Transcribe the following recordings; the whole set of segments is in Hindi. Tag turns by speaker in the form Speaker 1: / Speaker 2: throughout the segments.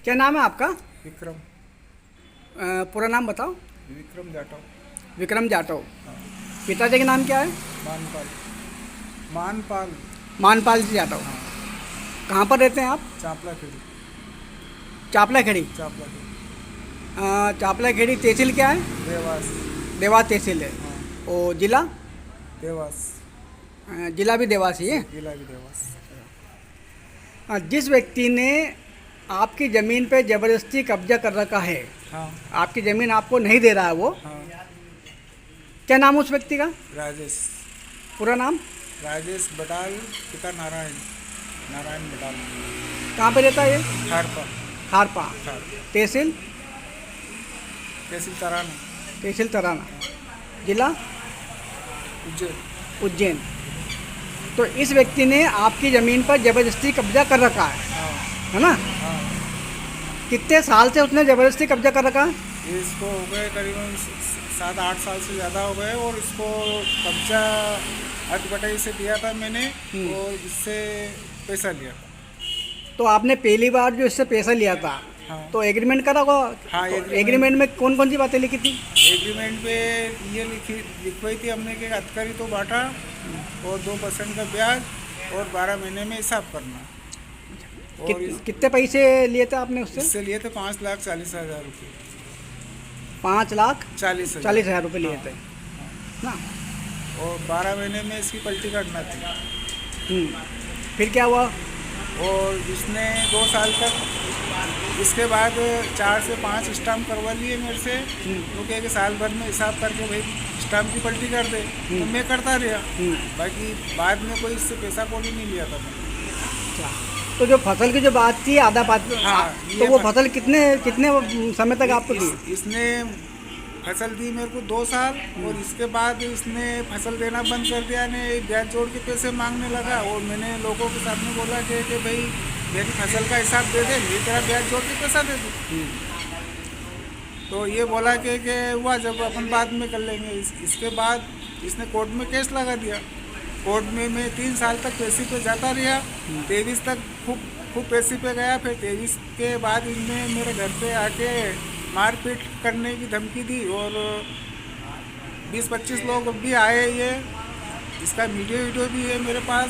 Speaker 1: क्या नाम है आपका?
Speaker 2: विक्रम।
Speaker 1: पूरा नाम बताओ।
Speaker 2: विक्रम जाटव।
Speaker 1: विक्रम जाटव।
Speaker 2: हाँ।
Speaker 1: पिताजी का नाम क्या है?
Speaker 2: मानपाल। मानपाल।
Speaker 1: मानपाल जी जाटव।
Speaker 2: हाँ।
Speaker 1: कहाँ पर रहते हैं आप?
Speaker 2: चापला खेड़ी।
Speaker 1: चापला खेड़ी।
Speaker 2: चापला खेड़ी।
Speaker 1: चापला खेड़ी तहसील क्या है?
Speaker 2: देवास।
Speaker 1: देवास तहसील है।
Speaker 2: हाँ।
Speaker 1: और जिला?
Speaker 2: देवास।
Speaker 1: जिला भी देवास ही है।
Speaker 2: जिला भी देवास।
Speaker 1: जिस व्यक्ति ने आपकी ज़मीन पे ज़बरदस्ती कब्जा कर रखा है,
Speaker 2: हाँ।
Speaker 1: आपकी ज़मीन आपको नहीं दे रहा है वो,
Speaker 2: हाँ।
Speaker 1: क्या नाम है उस व्यक्ति का?
Speaker 2: राजेश।
Speaker 1: पूरा नाम?
Speaker 2: राजेश बटाल। पिता नारायण। नारायण बटाल।
Speaker 1: कहाँ पे रहता है ये?
Speaker 2: खारपा।
Speaker 1: खारपा।
Speaker 2: खार।
Speaker 1: तहसील?
Speaker 2: तहसील तराना।
Speaker 1: तहसील तराना। जिला?
Speaker 2: उज्जैन।
Speaker 1: उज्जैन। तो इस व्यक्ति ने आपकी ज़मीन पर ज़बरदस्ती कब्जा कर रखा
Speaker 2: हाँ।
Speaker 1: है ना?
Speaker 2: हाँ।
Speaker 1: कितने साल से उसने ज़बरदस्ती कब्जा कर रखा है?
Speaker 2: ये इसको हो गए करीबन 7-8 साल से ज़्यादा हो गए, और इसको कब्जा अटबटाई से दिया था मैंने, और इससे पैसा लिया था।
Speaker 1: तो आपने पहली बार जो इससे पैसा लिया था,
Speaker 2: हाँ।
Speaker 1: तो एग्रीमेंट करा होगा?
Speaker 2: हाँ,
Speaker 1: तो
Speaker 2: एग्रीमेंट।
Speaker 1: एग्रीमेंट में कौन कौन सी बातें लिखी थी?
Speaker 2: एग्रीमेंट पे ये लिखवाई थी हमने कि अतकरी तो बांटा, और 2% का ब्याज, और 12 महीने में हिसाब करना। और
Speaker 1: कितने पैसे लिए थे आपने उससे?
Speaker 2: इससे लिए थे 5,40,000 रुपये।
Speaker 1: 5,40,000
Speaker 2: 40,000।
Speaker 1: रुपये लिए थे ना?
Speaker 2: और 12 महीने में इसकी पलटी करना थी।
Speaker 1: फिर क्या हुआ?
Speaker 2: और इसने 2 साल तक, इसके बाद 4 से 5 स्टाम्प करवा लिए मेरे से, क्योंकि कि साल भर में हिसाब करके भाई स्टाम्प की पलटी कर दे, तो मैं करता रहा। बाकी बाद में कोई इससे पैसा कौड़ी नहीं लिया था मैंने।
Speaker 1: तो जो फसल की जो बात थी आधा पात,
Speaker 2: हाँ,
Speaker 1: तो
Speaker 2: ये
Speaker 1: वो फसल कितने कितने समय तक आपको दी?
Speaker 2: इसने फसल दी मेरे को 2 साल, और इसके बाद इसने फसल देना बंद कर दिया, ने ब्याज जोड़ के पैसे मांगने लगा, और मैंने लोगों के सामने बोला कि भाई मेरी फसल का हिसाब दे दे, मैं तेरा ब्याज जोड़ के पैसा दे दूँ। तो ये बोला कि हुआ जब अपन बाद में कर लेंगे। इसके बाद इसने कोर्ट में केस लगा दिया। कोर्ट में मैं 3 साल तक पैसे पे जाता रहा। 23 तक खूब पैसे पे गया। फिर 23 के बाद इनने मेरे घर पे आके मारपीट करने की धमकी दी, और 20-25 लोग भी आए। ये इसका वीडियो भी है मेरे पास।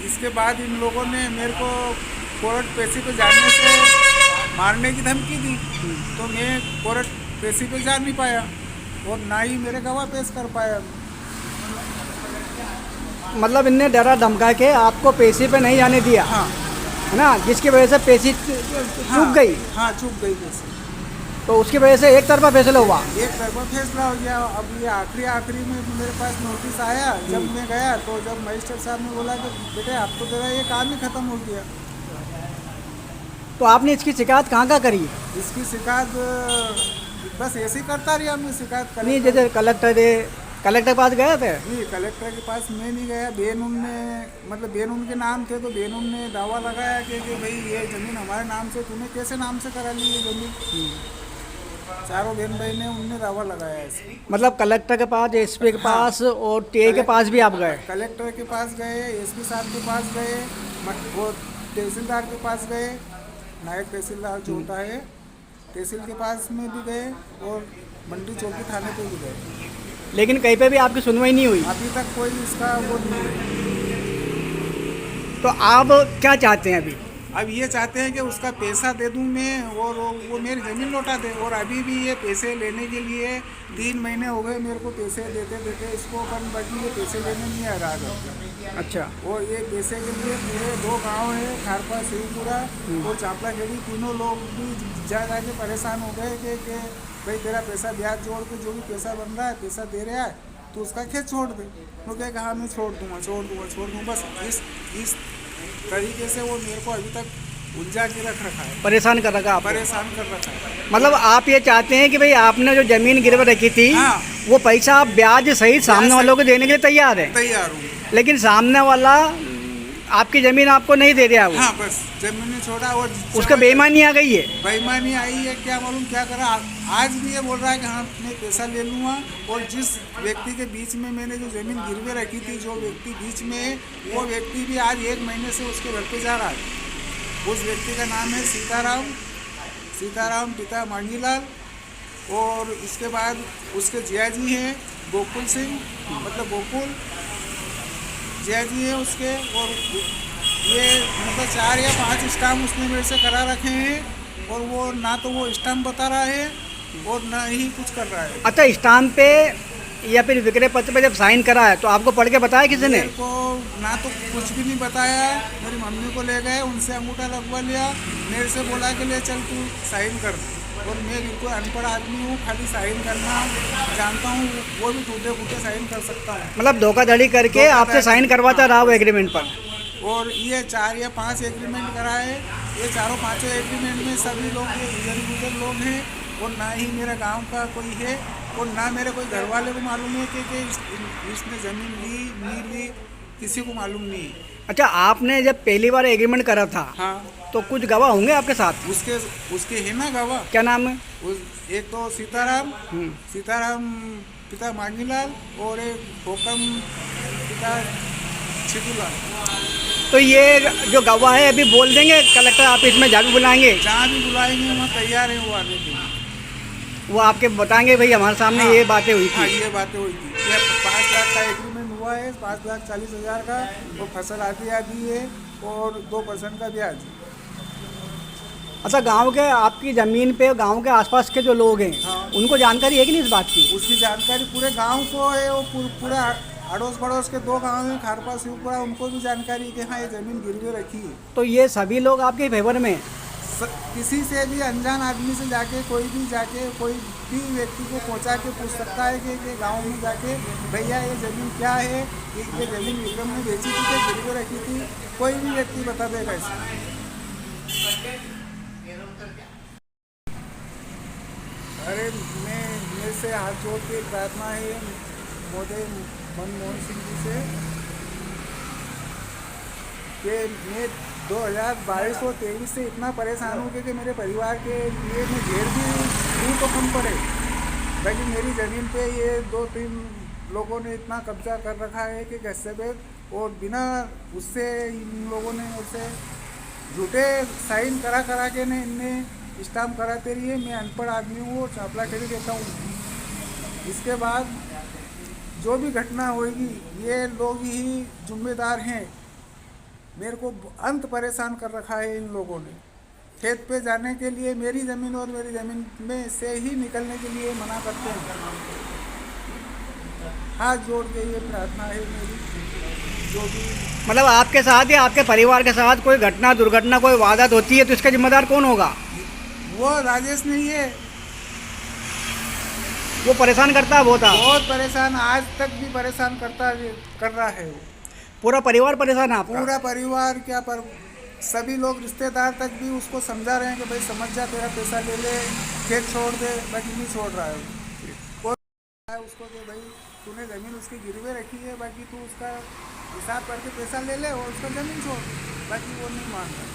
Speaker 2: इसके बाद इन लोगों ने मेरे को कोर्ट पैसे पे जाने से मारने की धमकी दी, तो मैं कोर्ट पैसे पे जा नहीं पाया, और ना ही मेरे गवाह पेश कर पाया।
Speaker 1: मतलब इनने डरा धमका के आपको पैसे पे नहीं जाने दिया,
Speaker 2: हाँ।
Speaker 1: है ना? जिसकी वजह से पैसे चूक गई।
Speaker 2: हाँ, चूक गई पैसे।
Speaker 1: तो उसकी वजह से एक तरफा फैसला हुआ।
Speaker 2: एक तरफा फैसला हो गया। अब ये आखिरी में मेरे पास नोटिस आया। जब मैं गया, तो जब मजिस्ट्रेट साहब ने बोला कि बेटे आप तो तेरा ये काम ही खत्म हो गया।
Speaker 1: तो आपने इसकी शिकायत कहाँ करी?
Speaker 2: इसकी शिकायत बस ऐसे ही करता रहा। हमने शिकायत
Speaker 1: नहीं, जैसे कलेक्टर के पास गए थे?
Speaker 2: नहीं, कलेक्टर के पास मैं नहीं गया। बेनून ने, मतलब बेनून के नाम थे, तो बेनून ने दावा लगाया कि भाई ये ज़मीन हमारे नाम से, तूने कैसे नाम से करा ली ये ज़मीन। चारों बहन भाई ने उनने दावा लगाया ऐसे।
Speaker 1: मतलब कलेक्टर के पास, एसपी के पास, और टीए के पास भी आप गए?
Speaker 2: कलेक्टर के पास गए, एसपी साहब के पास गए, और तहसीलदार के पास गए, नायब तहसीलदार जो होता है तहसील के पास में भी गए, और मंडी चौकी थाने पे भी गए।
Speaker 1: लेकिन कहीं पे भी आपकी सुनवाई नहीं हुई?
Speaker 2: अभी तक कोई इसका वो नहीं है।
Speaker 1: तो आप क्या चाहते हैं अभी?
Speaker 2: अब ये चाहते हैं कि उसका पैसा दे दूं मैं, और वो मेरी ज़मीन लौटा दे। और अभी भी ये पैसे लेने के लिए 3 महीने हो गए मेरे को पैसे देते इसको, बाकी ये पैसे लेने नहीं आ रहा था।
Speaker 1: अच्छा।
Speaker 2: और ये पैसे के लिए मेरे 2 गांव है, खारपा शिवपुरा और चापला खेड़ी, तीनों लोग भी जा के परेशान हो गए कि भाई तेरा पैसा ब्याज जोड़ के जो भी पैसा बन रहा है, पैसा दे रहा है, तो उसका खेत छोड़ दे। वो क्या कहा, मैं छोड़ दूँगा। बस इस तरीके से वो मेरे को अभी तक उलझा के रखा है,
Speaker 1: परेशान कर रखा आपको?
Speaker 2: परेशान कर रखा है।
Speaker 1: मतलब आप ये चाहते हैं कि भाई आपने जो ज़मीन गिरवी रखी थी,
Speaker 2: हाँ।
Speaker 1: वो पैसा आप ब्याज सहित सामने वालों को देने के लिए तैयार है,
Speaker 2: तैयार हूँ।
Speaker 1: लेकिन सामने वाला आपकी ज़मीन आपको नहीं दे रहा वो।
Speaker 2: हाँ, बस जमीन छोड़ा, और
Speaker 1: उसका बेईमानी आ गई है।
Speaker 2: बेईमानी आई है, क्या मालूम क्या करा। आज भी ये बोल रहा है कि हाँ मैं पैसा ले लूँगा, और जिस व्यक्ति के बीच में मैंने जो ज़मीन गिरवे रखी थी, जो व्यक्ति बीच में है, वो व्यक्ति भी आज 1 महीने से उसके घर पे जा रहा है। उस व्यक्ति का नाम है सीताराम, सीताराम पिता मांगीलाल, और इसके बाद उसके जिया जी हैं गोकुल सिंह, मतलब गोकुल जिया जी हैं उसके। और ये मतलब 4 या 5 स्टाम्प उसने मेरे से करा रखे हैं, और वो ना तो वो स्टाम्प बता रहा है और ना ही कुछ कर रहा है।
Speaker 1: अच्छा, स्टाम्प पे या फिर विक्रय पत्र पे जब साइन करा है तो आपको पढ़ के बताया किसी ने?
Speaker 2: मेरे को ना तो कुछ भी नहीं बताया। मेरी मम्मी को ले गए, उनसे अंगूठा लगवा लिया, मेरे से बोला कि ले चल तू साइन कर। और मैं बिल्कुल अनपढ़ आदमी हूँ, खाली साइन करना जानता हूँ, वो भी टूटे फूटे साइन कर सकता हूँ।
Speaker 1: मतलब धोखाधड़ी करके
Speaker 2: धोखाधड़ी,
Speaker 1: आपसे साइन करवाता
Speaker 2: हाँ।
Speaker 1: रहा वो एग्रीमेंट पर?
Speaker 2: और ये 4 या 5 एग्रीमेंट कराए, ये चारों पांचों एग्रीमेंट में सभी लोग ये इधर उधर लोग हैं, और ना ही मेरे गांव का कोई है, और ना मेरे कोई घर वाले को मालूम है कि इसने ज़मीन ली नहीं ली, किसी को मालूम नहीं है।
Speaker 1: अच्छा, आपने जब पहली बार एग्रीमेंट करा था
Speaker 2: हाँ,
Speaker 1: तो कुछ गवाह होंगे आपके साथ?
Speaker 2: उसके है ना गवाह।
Speaker 1: क्या नाम है?
Speaker 2: एक तो सीताराम पिता मांगीलाल, और एक हुकम पिता छिटूलाल।
Speaker 1: तो ये जो गवाह है अभी बोल देंगे कलेक्टर ऑफिस में, जहाँ भी बुलाएंगे
Speaker 2: जहाँ भी बुलाएंगे वहाँ तैयार है वो आने के लिए।
Speaker 1: वो आपके बताएंगे भाई हमारे सामने
Speaker 2: हाँ,
Speaker 1: ये बातें हुई
Speaker 2: हाँ,
Speaker 1: थी।
Speaker 2: ये बातें हुई थी। ये 5 लाख का एग्रीमेंट हुआ है, 5,40,000 का, और फसल आधी है, और 2% का ब्याज।
Speaker 1: अच्छा, गांव के आपकी ज़मीन पे गांव के आसपास के जो लोग हैं,
Speaker 2: हाँ।
Speaker 1: उनको जानकारी है कि नहीं इस बात की?
Speaker 2: उसकी जानकारी पूरे गांव को है, और पूरा अड़ोस पड़ोस के 2 गांव हैं, खारपा शिवपुरा, उनको भी जानकारी है कि हाँ ये ज़मीन गिरवी रखी है।
Speaker 1: तो ये सभी लोग आपके फेवर में?
Speaker 2: किसी से भी अनजान आदमी से जाके कोई भी व्यक्ति को पहुंचा के पूछ सकता है कि गांव में जाके भैया ये ज़मीन क्या है, ये ज़मीन विक्रम ने बेची थी कि गिरवी रखी थी, कोई भी व्यक्ति बता देगा इसे। अरे मेरे से हाथ जोड़ के प्रार्थना है मोदी मनमोहन सिंह जी से कि मैं 2022 और 23 से इतना परेशान हूँ कि मेरे परिवार के लिए मैं जेल भी दूँ तो कम पड़े, बाकी मेरी ज़मीन पे ये 2-3 लोगों ने इतना कब्जा कर रखा है कि कैसे भी, और बिना उससे इन लोगों ने उससे झूठे साइन करा के ने इनने स्टाम्प कराते रहिए। मैं अनपढ़ आदमी हूँ और चापला खेली देता हूँ। इसके बाद जो भी घटना होगी ये लोग ही जिम्मेदार हैं। मेरे को अंत परेशान कर रखा है इन लोगों ने। खेत पे जाने के लिए मेरी ज़मीन और मेरी ज़मीन में से ही निकलने के लिए मना करते हैं। हाथ जोड़ के ये प्रार्थना है मेरी, जो भी
Speaker 1: मतलब आपके साथ या आपके परिवार के साथ कोई घटना दुर्घटना कोई वारदात होती है तो इसका जिम्मेदार कौन होगा?
Speaker 2: वो राजेश नहीं है,
Speaker 1: वो परेशान करता है
Speaker 2: बहुत परेशान, आज तक भी परेशान कर रहा है वो।
Speaker 1: पूरा परिवार परेशान है आपका?
Speaker 2: पूरा परिवार क्या, पर सभी लोग रिश्तेदार तक भी उसको समझा रहे हैं कि भाई समझ जा, तेरा पैसा ले ले, खेत छोड़ दे, बाकी नहीं छोड़ रहा है वो। कोई है उसको कि भाई तूने ज़मीन उसकी गिरवे रखी है, बाकी तू उसका हिसाब करके पैसा ले ले और उसका ज़मीन छोड़, बाकी वो नहीं मान रहा।